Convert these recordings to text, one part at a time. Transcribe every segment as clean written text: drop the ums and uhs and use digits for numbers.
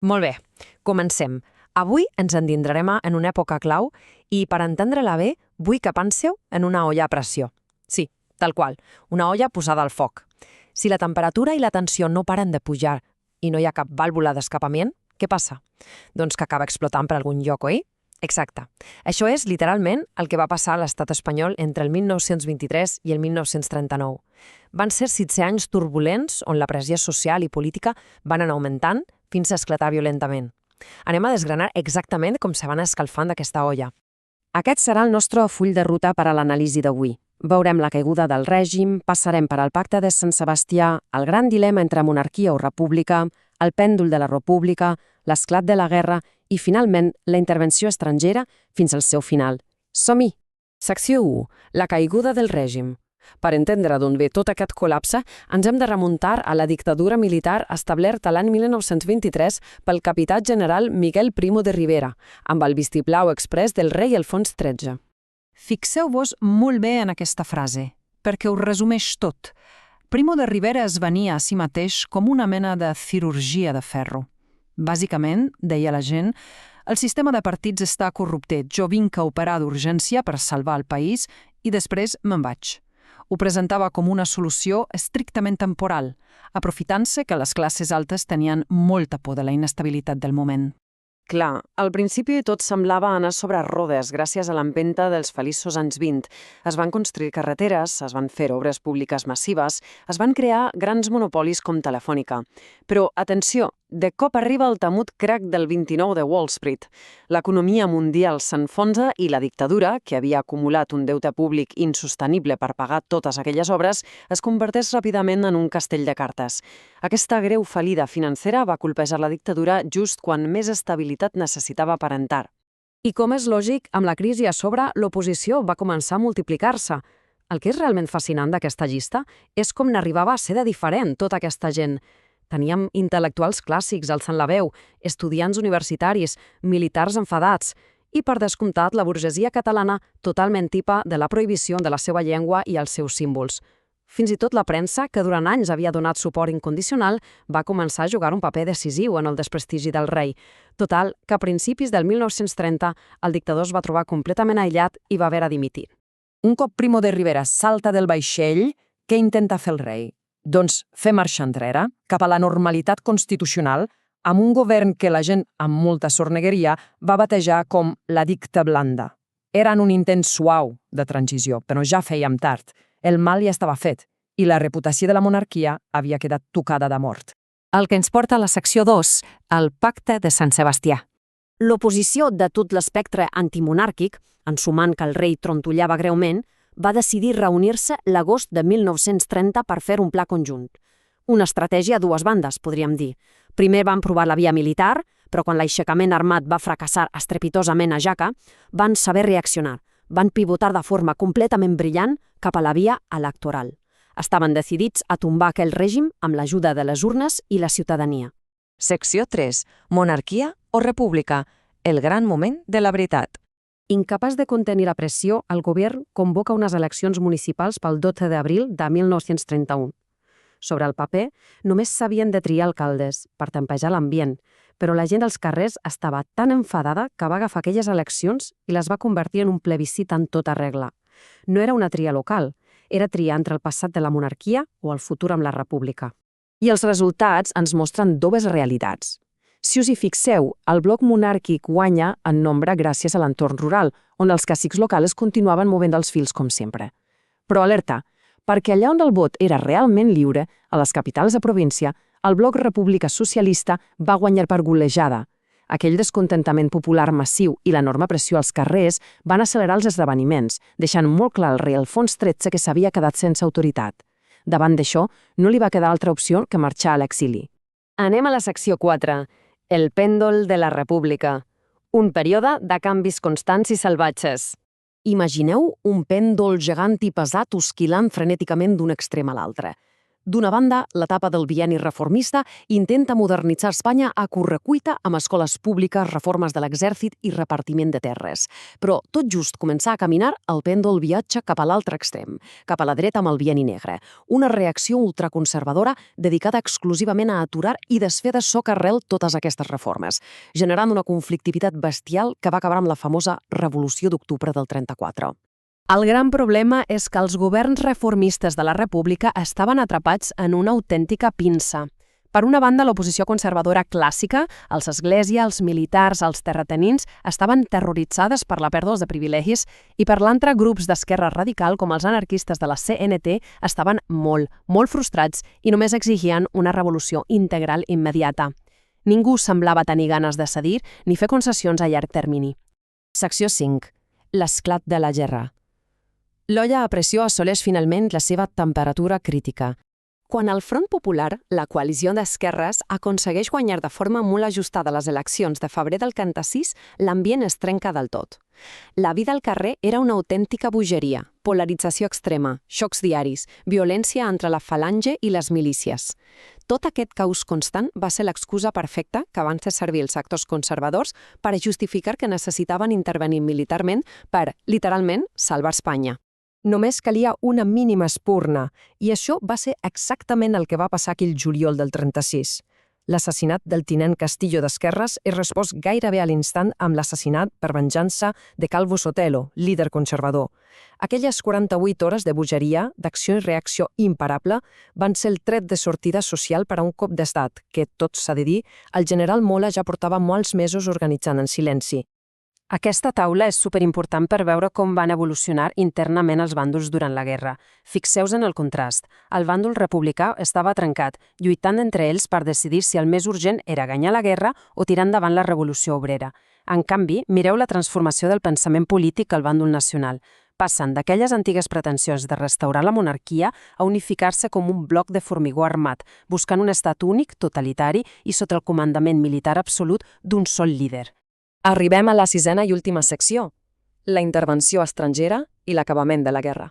Molt bé, comencem. Avui ens endintrarem en una època clau i, per entendre-la bé, vull que penseu en una olla a pressió. Sí, tal qual, una olla posada al foc. Si la temperatura i la tensió no paren de pujar i no hi ha cap vàlvula d'escapament, què passa? Doncs que acaba explotant per algun lloc, oi? Exacte. Això és, literalment, el que va passar a l'estat espanyol entre el 1923 i el 1939. Van ser 16 anys turbulents on la pressió social i política van anar augmentant fins a esclatar violentament. Anem a desgranar exactament com se van escalfant d'aquesta olla. Aquest serà el nostre full de ruta per a l'anàlisi d'avui. Veurem la caiguda del règim, passarem per al pacte de Sant Sebastià, el gran dilema entre monarquia o república, el pèndol de la república, l'esclat de la guerra i, finalment, la intervenció estrangera fins al seu final. Som-hi! Secció 1. La caiguda del règim. Per entendre d'on ve tot aquest col·lapse, ens hem de remuntar a la dictadura militar establerta l'any 1923 pel capità general Miguel Primo de Rivera, amb el vistiplau exprés del rei Alfons XIII. Fixeu-vos molt bé en aquesta frase, perquè ho resumeix tot. Primo de Rivera es venia a si mateix com una mena de cirurgia de ferro. Bàsicament, deia la gent, el sistema de partits està corruptet, jo vinc a operar d'urgència per salvar el país i després me'n vaig. Ho presentava com una solució estrictament temporal, aprofitant-se que les classes altes tenien molta por de la inestabilitat del moment. Clar, al principi tot semblava anar sobre rodes gràcies a l'empenta dels feliços anys 20. Es van construir carreteres, es van fer obres públiques massives, es van crear grans monopolis com Telefònica. Però, atenció, de cop arriba el temut crac del 29 de Wall Street. L'economia mundial s'enfonsa i la dictadura, que havia acumulat un deute públic insostenible per pagar totes aquelles obres, es converteix ràpidament en un castell de cartes. Aquesta greu fallida financera va colpejar la dictadura just quan més estabilitat necessitava aparentar. I com és lògic, amb la crisi a sobre, l'oposició va començar a multiplicar-se. El que és realment fascinant d'aquesta llista és com n'arribava a ser de diferent tota aquesta gent. Teníem intel·lectuals clàssics alçant la veu, estudiants universitaris, militars enfadats i, per descomptat, la burgesia catalana totalment tipa de la prohibició de la seva llengua i els seus símbols. Fins i tot la premsa, que durant anys havia donat suport incondicional, va començar a jugar un paper decisiu en el desprestigi del rei. Total, que a principis del 1930 el dictador es va trobar completament aïllat i va haver de dimitir. Un cop Primo de Rivera salta del vaixell, què intenta fer el rei? Doncs fer marxa enrere, cap a la normalitat constitucional, amb un govern que la gent, amb molta sornegueria, va batejar com la dicta blanda. Era un intent suau de transició, però ja fèiem tard. El mal ja estava fet i la reputació de la monarquia havia quedat tocada de mort. El que ens porta a la secció 2, el pacte de Sant Sebastià. L'oposició de tot l'espectre antimonàrquic, ensumant que el rei trontollava greument, va decidir reunir-se l'agost de 1930 per fer un pla conjunt. Una estratègia a dues bandes, podríem dir. Primer van provar la via militar, però quan l'aixecament armat va fracassar estrepitosament a Jaca, van saber reaccionar. Van pivotar de forma completament brillant cap a la via electoral. Estaven decidits a tombar aquell règim amb l'ajuda de les urnes i la ciutadania. Secció 3. Monarquia o república? El gran moment de la veritat. Incapaç de contenir la pressió, el govern convoca unes eleccions municipals pel 12 d'abril de 1931. Sobre el paper, només s'havien de triar alcaldes per tempejar l'ambient, però la gent dels carrers estava tan enfadada que va agafar aquelles eleccions i les va convertir en un plebiscit en tota regla. No era una tria local, era triar entre el passat de la monarquia o el futur amb la república. I els resultats ens mostren dues realitats. Si us hi fixeu, el bloc monàrquic guanya en nombre gràcies a l'entorn rural, on els cacics locals continuaven movent els fils com sempre. Però alerta, perquè allà on el vot era realment lliure, a les capitals de província, el bloc republicà socialista va guanyar per golejada. Aquell descontentament popular massiu i l'enorme pressió als carrers van accelerar els esdeveniments, deixant molt clar al rei Alfons XIII que s'havia quedat sense autoritat. Davant d'això, no li va quedar altra opció que marxar a l'exili. Anem a la secció 4. El pèndol de la república. Un període de canvis constants i salvatges. Imagineu un pèndol gegant i pesat oscil·lant frenèticament d'un extrem a l'altre. D'una banda, l'etapa del bienni reformista intenta modernitzar Espanya a correcuita amb escoles públiques, reformes de l'exèrcit i repartiment de terres. Però tot just començar a caminar, el pèndol viatja cap a l'altre extrem, cap a la dreta amb el bienni negre, una reacció ultraconservadora dedicada exclusivament a aturar i desfer de soca arrel totes aquestes reformes, generant una conflictivitat bestial que va acabar amb la famosa Revolució d'Octubre del 34. El gran problema és que els governs reformistes de la República estaven atrapats en una autèntica pinça. Per una banda, l'oposició conservadora clàssica, els església, els militars, els terratenins, estaven terroritzades per la pèrdua de privilegis i per l'altra, grups d'esquerra radical com els anarquistes de la CNT estaven molt frustrats i només exigien una revolució integral immediata. Ningú semblava tenir ganes de cedir ni fer concessions a llarg termini. Secció 5. L'esclat de la guerra. L'olla a pressió assoleix finalment la seva temperatura crítica. Quan el Front Popular, la coalició d'esquerres, aconsegueix guanyar de forma molt ajustada les eleccions de febrer del 46, l'ambient es trenca del tot. La vida al carrer era una autèntica bogeria, polarització extrema, xocs diaris, violència entre la falange i les milícies. Tot aquest caos constant va ser l'excusa perfecta que van fer servir els actors conservadors per justificar que necessitaven intervenir militarment per, literalment, salvar Espanya. Només calia una mínima espurna, i això va ser exactament el que va passar aquell juliol del 36. L'assassinat del tinent Castillo d'Esquerres és respost gairebé a l'instant amb l'assassinat per venjança de Calvo Sotelo, líder conservador. Aquelles 48 hores de bogeria, d'acció i reacció imparable, van ser el tret de sortida social per a un cop d'estat que, tot s'ha de dir, el general Mola ja portava molts mesos organitzant en silenci. Aquesta taula és superimportant per veure com van evolucionar internament els bàndols durant la guerra. Fixeu-vos en el contrast. El bàndol republicà estava trencat, lluitant entre ells per decidir si el més urgent era guanyar la guerra o tirar endavant la revolució obrera. En canvi, mireu la transformació del pensament polític al bàndol nacional. Passen d'aquelles antigues pretensions de restaurar la monarquia a unificar-se com un bloc de formigó armat, buscant un estat únic, totalitari i sota el comandament militar absolut d'un sol líder. Arribem a la 6a i última secció, la intervenció estrangera i l'acabament de la guerra.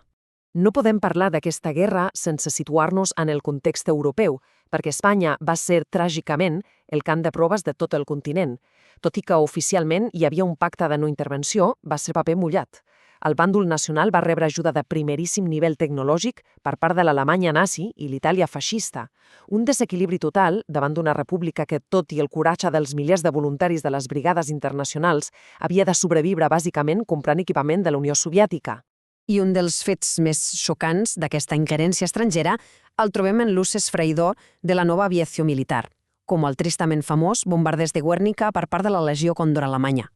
No podem parlar d'aquesta guerra sense situar-nos en el context europeu, perquè Espanya va ser tràgicament el camp de proves de tot el continent. Tot i que oficialment hi havia un pacte de no intervenció, va ser paper mullat. El bàndol nacional va rebre ajuda de primeríssim nivell tecnològic per part de l'Alemanya nazi i l'Itàlia feixista. Un desequilibri total davant d'una república que, tot i el coratge dels milers de voluntaris de les brigades internacionals, havia de sobreviure bàsicament comprant equipament de la Unió Soviètica. I un dels fets més xocants d'aquesta ingerència estrangera el trobem en l'ús esfraïdor de la nova aviació militar, com el tristament famós bombarders de Guernica per part de la Legió Còndor alemanya.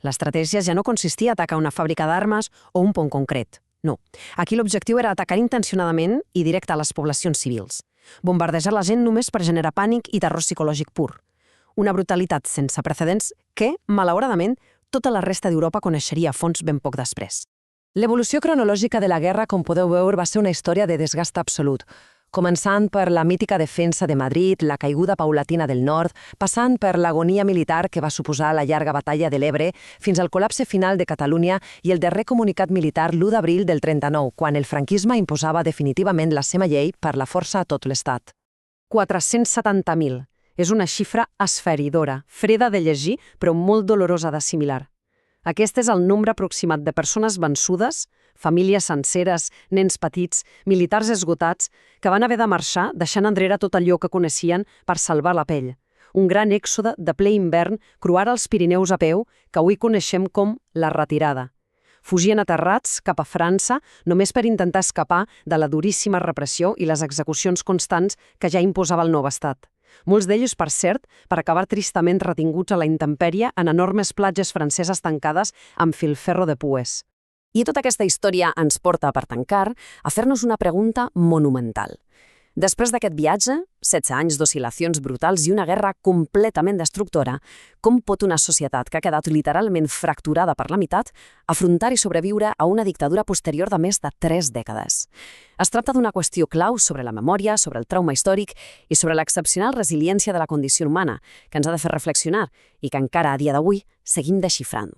L'estratègia ja no consistia a atacar una fàbrica d'armes o un pont concret. No. Aquí l'objectiu era atacar intencionadament i directe a les poblacions civils. Bombardejar la gent només per generar pànic i terror psicològic pur. Una brutalitat sense precedents que, malauradament, tota la resta d'Europa coneixeria a fons ben poc després. L'evolució cronològica de la guerra, com podeu veure, va ser una història de desgast absolut, començant per la mítica defensa de Madrid, la caiguda paulatina del nord, passant per l'agonia militar que va suposar la llarga batalla de l'Ebre, fins al col·lapse final de Catalunya i el darrer comunicat militar l'1 d'abril del 39, quan el franquisme imposava definitivament la seva llei per la força a tot l'Estat. 470.000. És una xifra esfereïdora, freda de llegir, però molt dolorosa d'assimilar. Aquest és el nombre aproximat de persones vençudes, famílies senceres, nens petits, militars esgotats, que van haver de marxar deixant enrere tot allò que coneixien per salvar la pell. Un gran èxode de ple invern cruar els Pirineus a peu, que avui coneixem com la retirada. Fugien aterrats cap a França només per intentar escapar de la duríssima repressió i les execucions constants que ja imposava el nou estat. Molts d'ells, per cert, per acabar tristament retinguts a la intempèrie en enormes platges franceses tancades amb filferro de pues. I tota aquesta història ens porta, per tancar, a fer-nos una pregunta monumental. Després d'aquest viatge, 16 anys d'oscil·lacions brutals i una guerra completament destructora, com pot una societat que ha quedat literalment fracturada per la meitat afrontar i sobreviure a una dictadura posterior de més de 3 dècades? Es tracta d'una qüestió clau sobre la memòria, sobre el trauma històric i sobre l'excepcional resiliència de la condició humana, que ens ha de fer reflexionar i que encara a dia d'avui seguim desxifrant.